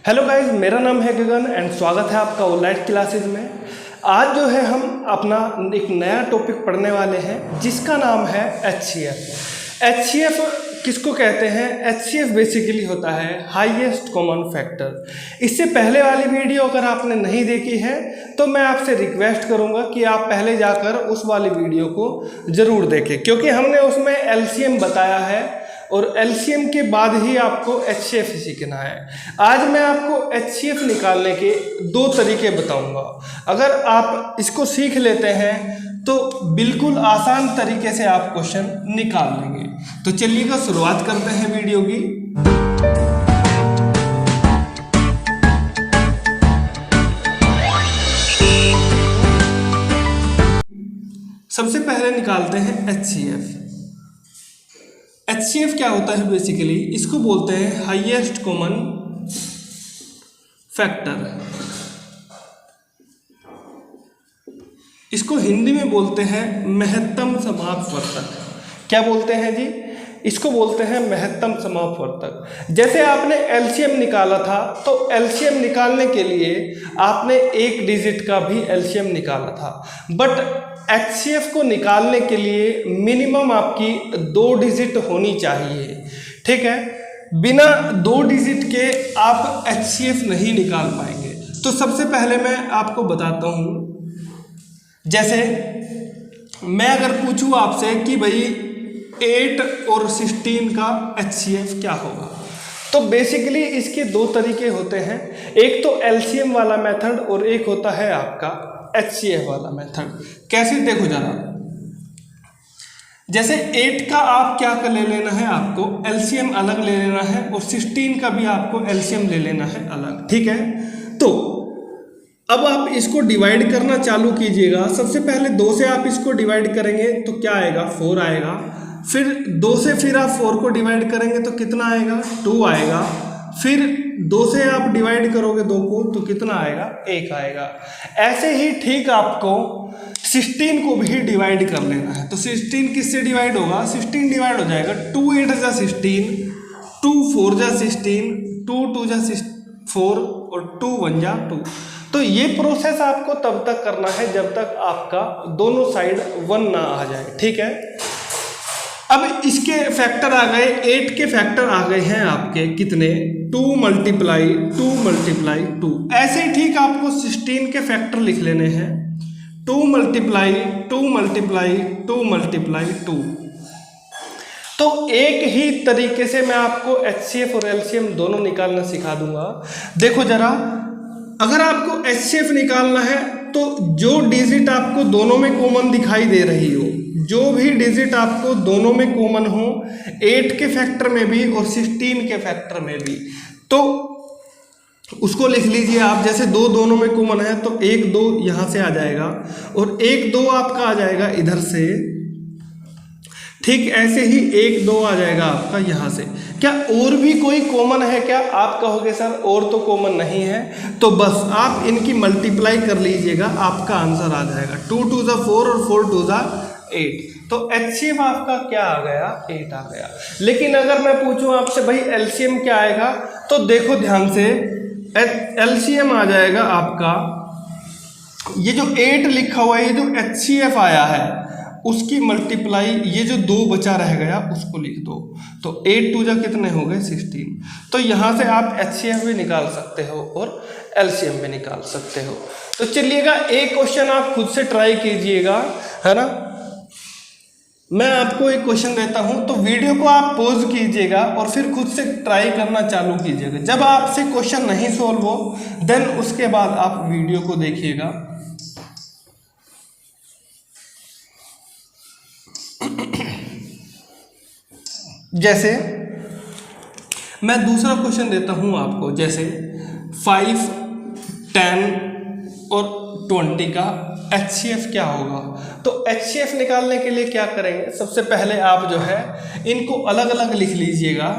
Hello guys, मेरा नाम है गगन एंड स्वागत है आपका ऑनलाइन क्लासेस में। आज जो है हम अपना एक नया टॉपिक पढ़ने वाले हैं जिसका नाम है HCF। HCF किसको कहते हैं? HCF बेसिकली होता है हाईएस्ट कॉमन फैक्टर। इससे पहले वाली वीडियो अगर आपने नहीं देखी है तो मैं आपसे रिक्वेस्ट करूंगा कि आप पहले जाकर उस वाली वीडियो को ज़रूर देखें, क्योंकि हमने उसमें LCM बताया है और LCM के बाद ही आपको HCF सीखना है। आज मैं आपको HCF निकालने के दो तरीके बताऊंगा। अगर आप इसको सीख लेते हैं तो बिल्कुल आसान तरीके से आप क्वेश्चन निकाल लेंगे। तो चलिएगा शुरुआत करते हैं वीडियो की। सबसे पहले निकालते हैं HCF। HCF क्या होता है? बेसिकली इसको बोलते हैं हाईएस्ट कॉमन फैक्टर। इसको हिंदी में बोलते हैं महत्तम समापवर्तक। क्या बोलते हैं जी? इसको बोलते हैं महत्तम समापवर्तक। जैसे आपने LCM निकाला था तो LCM निकालने के लिए आपने एक डिजिट का भी LCM निकाला था, बट HCF को निकालने के लिए मिनिमम आपकी 2 डिजिट होनी चाहिए। ठीक है, बिना 2 डिजिट के आप HCF नहीं निकाल पाएंगे। तो सबसे पहले मैं आपको बताता हूँ, जैसे मैं अगर पूछूँ आपसे कि भाई 8 और 16 का HCF क्या होगा, तो बेसिकली इसके 2 तरीके होते हैं। एक तो LCM वाला मेथड और एक होता है आपका HCF वाला मेथड। कैसे? देखो जरा, जैसे 8 का आप क्या कर ले लेना है, आपको LCM अलग ले लेना है और 16 का भी आपको LCM ले लेना है अलग। ठीक है, तो अब आप इसको डिवाइड करना चालू कीजिएगा। सबसे पहले 2 से आप इसको डिवाइड करेंगे तो क्या आएगा? 4 आएगा। फिर 2 से फिर आप 4 को डिवाइड करेंगे तो कितना आएगा? 2 आएगा। फिर 2 से आप डिवाइड करोगे 2 को तो कितना आएगा? 1 आएगा। ऐसे ही ठीक आपको 16 को भी डिवाइड कर लेना है। तो 16 किससे डिवाइड होगा? 16 डिवाइड हो जाएगा 2 8 जा 16, 2 4 जा 16, 2 2 जा 4 और 2 1 जा 2। तो ये प्रोसेस आपको तब तक करना है जब तक आपका दोनों साइड 1 ना आ जाए। ठीक है, अब इसके फैक्टर आ गए, 8 के फैक्टर आ गए हैं आपके कितने? 2 × 2 × 2। ऐसे ही ठीक आपको 16 के फैक्टर लिख लेने हैं, 2 × 2 × 2। तो एक ही तरीके से मैं आपको HCF और LCM दोनों निकालना सिखा दूंगा। देखो जरा, अगर आपको HCF निकालना है तो जो डिजिट आपको दोनों में कॉमन दिखाई दे रही हो, जो भी डिजिट आपको दोनों में कॉमन हो, 8 के फैक्टर में भी और 16 के फैक्टर में भी, तो उसको लिख लीजिए आप। जैसे 2 दोनों में कॉमन है तो 1 2 यहाँ से आ जाएगा और 1 2 आपका आ जाएगा इधर से। ठीक ऐसे ही 1 2 आ जाएगा आपका यहाँ से। क्या और भी कोई कॉमन है क्या? आप कहोगे सर और तो कॉमन नहीं है, तो बस आप इनकी मल्टीप्लाई कर लीजिएगा, आपका आंसर आ जाएगा। 2 2 जा 4 और 4 2 जा 8। तो HCF आपका क्या आ गया? 8 आ गया। लेकिन अगर मैं पूछूं आपसे भाई LCM क्या आएगा, तो देखो ध्यान से, LCM आ जाएगा आपका, ये जो 8 लिखा हुआ है, ये जो HCF आया है उसकी मल्टीप्लाई, ये जो 2 बचा रह गया उसको लिख दो। तो 8 2 जा कितने हो गए? 16। तो यहाँ से आप HCF भी निकाल सकते हो और LCM भी निकाल सकते हो। तो चलिएगा एक क्वेश्चन आप खुद से ट्राई कीजिएगा, है ना। मैं आपको एक क्वेश्चन देता हूँ, तो वीडियो को आप पॉज कीजिएगा और फिर खुद से ट्राई करना चालू कीजिएगा। जब आपसे क्वेश्चन नहीं सॉल्व हो देन उसके बाद आप वीडियो को देखिएगा। जैसे मैं दूसरा क्वेश्चन देता हूं आपको, जैसे 5 10 और 20 का HCF क्या होगा। तो HCF निकालने के लिए क्या करेंगे? सबसे पहले आप जो है इनको अलग अलग लिख लीजिएगा।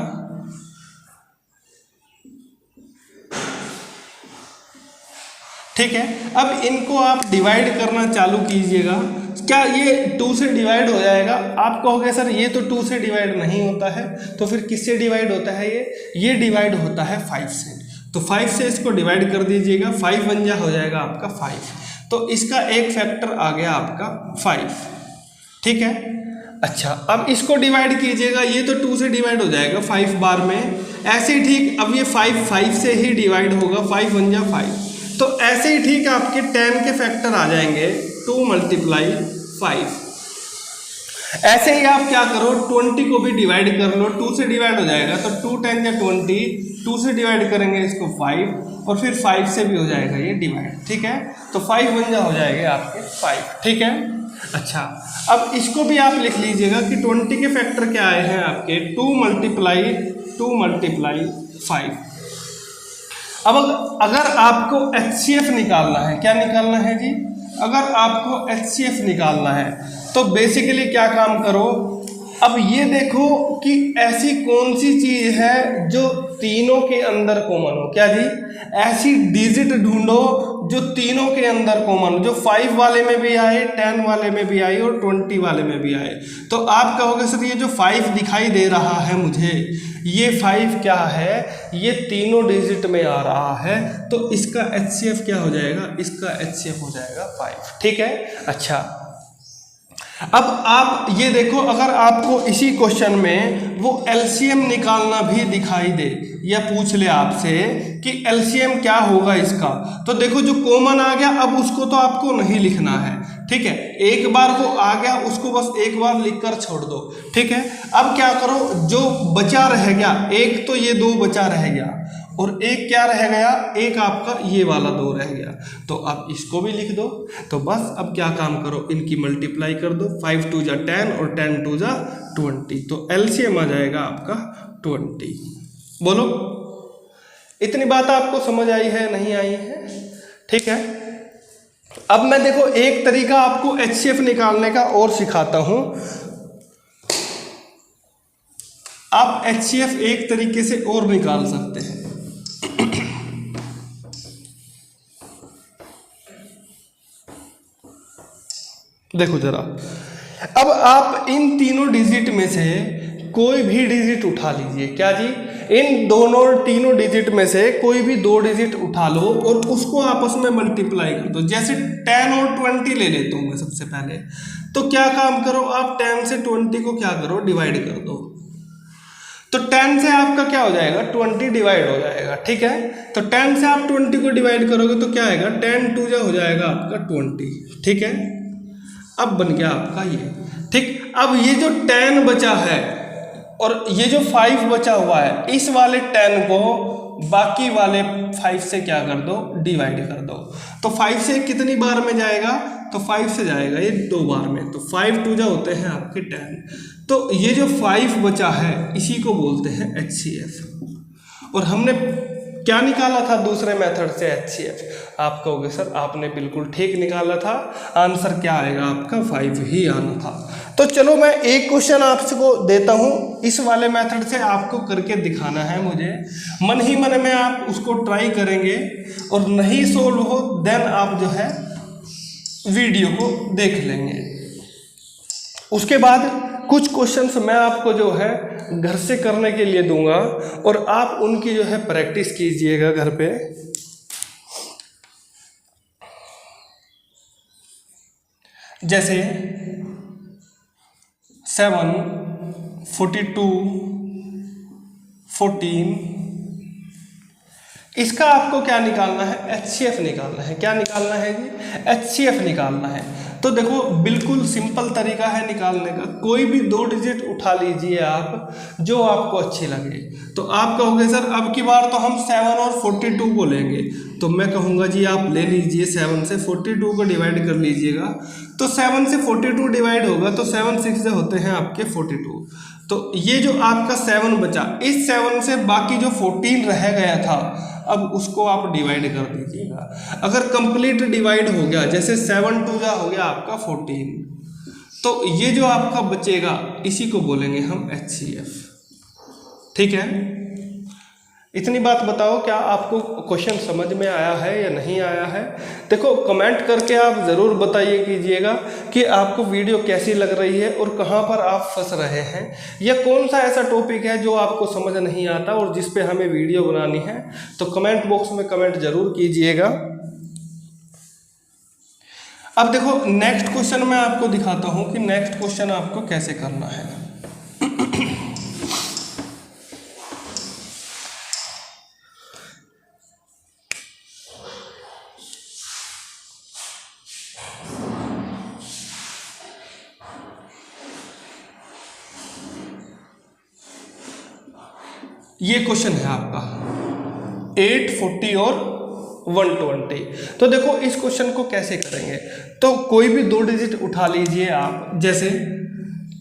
ठीक है, अब इनको आप डिवाइड करना चालू कीजिएगा। क्या ये 2 से डिवाइड हो जाएगा? आप कहोगे सर ये तो 2 से डिवाइड नहीं होता है, तो फिर किससे डिवाइड होता है? ये डिवाइड होता है 5 से। तो 5 से इसको डिवाइड कर दीजिएगा, 5 बन जा हो जाएगा आपका 5। तो इसका एक फैक्टर आ गया आपका 5, ठीक है। अच्छा, अब इसको डिवाइड कीजिएगा, ये तो 2 से डिवाइड हो जाएगा 5 बार में, ऐसे ही ठीक। अब ये 5 से ही डिवाइड होगा, 5 बन जा 5। तो ऐसे ही ठीक आपके 10 के फैक्टर आ जाएंगे 2 × 5। ऐसे ही आप क्या करो, 20 को भी डिवाइड कर लो, 2 से डिवाइड हो जाएगा तो 2 × 10 = 20, 2 से डिवाइड करेंगे इसको 5 और फिर 5 से भी हो जाएगा ये डिवाइड, ठीक है। तो 5 बन जा हो जाएगा आपके 5, ठीक है। अच्छा, अब इसको भी आप लिख लीजिएगा कि 20 के फैक्टर क्या आए हैं आपके 2 × 5। अब अगर आपको HCF निकालना है, क्या निकालना है जी, अगर आपको HCF निकालना है तो बेसिकली क्या काम करो, अब ये देखो कि ऐसी कौन सी चीज है जो तीनों के अंदर कॉमन हो। क्या जी, ऐसी डिजिट ढूंढो जो तीनों के अंदर कॉमन हो, जो 5 वाले में भी आए, 10 वाले में भी आए और 20 वाले में भी आए। तो आप कहोगे सर ये जो 5 दिखाई दे रहा है मुझे, ये 5 क्या है, ये तीनों डिजिट में आ रहा है, तो इसका HCF क्या हो जाएगा, इसका HCF हो जाएगा 5, ठीक है। अच्छा, अब आप ये देखो, अगर आपको इसी क्वेश्चन में वो LCM निकालना भी दिखाई दे या पूछ ले आपसे कि LCM क्या होगा इसका, तो देखो जो कॉमन आ गया अब उसको तो आपको नहीं लिखना है, ठीक है। एक बार वो आ गया उसको बस एक बार लिखकर छोड़ दो, ठीक है। अब क्या करो, जो बचा रह गया, एक तो ये 2 बचा रह गया और एक क्या रह गया, एक आपका ये वाला 2 रह गया, तो अब इसको भी लिख दो। तो बस अब क्या काम करो, इनकी मल्टीप्लाई कर दो, 5 × 2 = 10 और 10 × 2 = 20, तो LCM आ जाएगा आपका 20। बोलो, इतनी बात आपको समझ आई है, नहीं आई है, ठीक है। अब मैं देखो एक तरीका आपको HCF निकालने का और सिखाता हूं। आप HCF एक तरीके से और निकाल सकते हैं। देखो जरा, अब आप इन तीनों डिजिट में से कोई भी डिजिट उठा लीजिए। क्या जी, इन तीनों डिजिट में से कोई भी 2 डिजिट उठा लो और उसको आपस में मल्टीप्लाई कर दो। जैसे 10 और 20 ले लेता हूँ मैं सबसे पहले, तो क्या काम करो, आप 10 से 20 को क्या करो, डिवाइड कर दो। तो 10 से आपका क्या हो जाएगा, 20 डिवाइड हो जाएगा, ठीक है। तो 10 से आप 20 को डिवाइड करोगे तो क्या आएगा, 10 × 2 = हो जाएगा आपका 20, ठीक है। अब बन गया आपका ये, ठीक। अब ये जो 10 बचा है और ये जो 5 बचा हुआ है, इस वाले 10 को बाकी वाले 5 से क्या कर दो, डिवाइड कर दो। तो 5 से कितनी बार में जाएगा, तो 5 से जाएगा ये 2 बार में, तो 5 × 2 = होते हैं आपके 10। तो ये जो 5 बचा है इसी को बोलते हैं HCF। और हमने क्या निकाला था दूसरे मेथड से HCF, आप कहोगे सर आपने बिल्कुल ठीक निकाला था, आंसर क्या आएगा आपका 5 ही आना था। तो चलो मैं एक क्वेश्चन आपको देता हूँ, इस वाले मेथड से आपको करके दिखाना है मुझे, मन ही मन में आप उसको ट्राई करेंगे और नहीं सोल्व हो देन आप जो है वीडियो को देख लेंगे। उसके बाद कुछ क्वेश्चंस मैं आपको जो है घर से करने के लिए दूंगा और आप उनकी जो है प्रैक्टिस कीजिएगा घर पे। जैसे 7, 42, 14, इसका आपको क्या निकालना है, HCF निकालना है। क्या निकालना है जी, HCF निकालना है। तो देखो बिल्कुल सिंपल तरीका है निकालने का, कोई भी 2 डिजिट उठा लीजिए आप जो आपको अच्छी लगे। तो आप कहोगे सर अब की बार तो हम 7 और 42 को लेंगे, तो मैं कहूँगा जी आप ले लीजिए 7 से 42 को डिवाइड कर लीजिएगा। तो 7 से 42 डिवाइड होगा तो 7 6 से होते हैं आपके 42। तो ये जो आपका 7 बचा, इस 7 से बाकी जो 14 रह गया था अब उसको आप डिवाइड कर दीजिएगा। अगर कंप्लीट डिवाइड हो गया, जैसे 7 × 2 = हो गया आपका 14, तो ये जो आपका बचेगा इसी को बोलेंगे हम HCF, ठीक है। इतनी बात बताओ, क्या आपको क्वेश्चन समझ में आया है या नहीं आया है? देखो कमेंट करके आप ज़रूर बताइए कीजिएगा कि आपको वीडियो कैसी लग रही है और कहाँ पर आप फंस रहे हैं, या कौन सा ऐसा टॉपिक है जो आपको समझ नहीं आता और जिस पे हमें वीडियो बनानी है। तो कमेंट बॉक्स में कमेंट ज़रूर कीजिएगा। अब देखो नेक्स्ट क्वेश्चन मैं आपको दिखाता हूँ कि नेक्स्ट क्वेश्चन आपको कैसे करना है। ये क्वेश्चन है आपका 8, 40 और 120। तो देखो इस क्वेश्चन को कैसे करेंगे, तो कोई भी 2 डिजिट उठा लीजिए आप, जैसे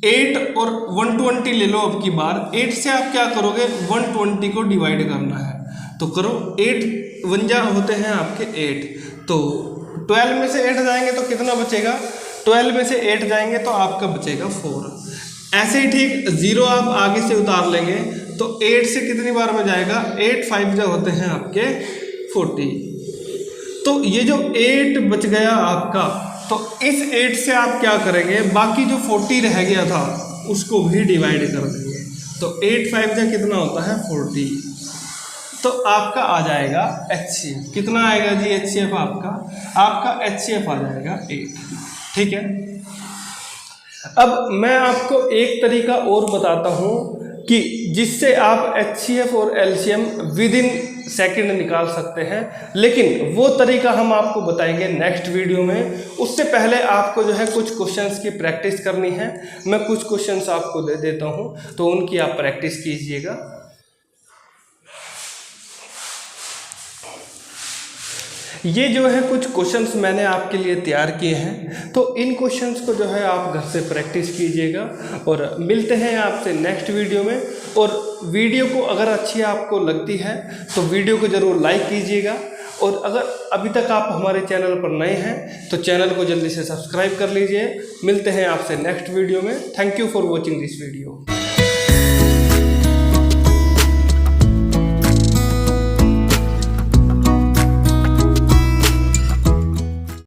8 और 120 ले लो। अब की बार 8 से आप क्या करोगे, 120 को डिवाइड करना है, तो करो। 8 1 होते हैं आपके 8, तो 12 में से 8 जाएंगे तो कितना बचेगा, 12 में से 8 जाएंगे तो आपका बचेगा 4। ऐसे ही ठीक 0 आप आगे से उतार लेंगे तो 8 से कितनी बार में जाएगा, 8 5 जो होते हैं आपके 40। तो ये जो 8 बच गया आपका, तो इस 8 से आप क्या करेंगे, बाकी जो 40 रह गया था उसको भी डिवाइड कर देंगे। तो 8 5 जा कितना होता है 40, तो आपका आ जाएगा HCF। कितना आएगा जी HCF आपका HCF आ जाएगा 8। ठीक है। अब मैं आपको एक तरीका और बताता हूँ कि जिससे आप HCF और LCM विद इन सेकेंड निकाल सकते हैं, लेकिन वो तरीका हम आपको बताएंगे नेक्स्ट वीडियो में। उससे पहले आपको जो है कुछ क्वेश्चंस की प्रैक्टिस करनी है। मैं कुछ क्वेश्चंस आपको दे देता हूँ, तो उनकी आप प्रैक्टिस कीजिएगा। ये जो है कुछ क्वेश्चंस मैंने आपके लिए तैयार किए हैं, तो इन क्वेश्चंस को जो है आप घर से प्रैक्टिस कीजिएगा और मिलते हैं आपसे नेक्स्ट वीडियो में। और वीडियो को अगर अच्छी आपको लगती है तो वीडियो को ज़रूर लाइक कीजिएगा, और अगर अभी तक आप हमारे चैनल पर नए हैं तो चैनल को जल्दी से सब्सक्राइब कर लीजिए। मिलते हैं आपसे नेक्स्ट वीडियो में। Thank you for watching this video.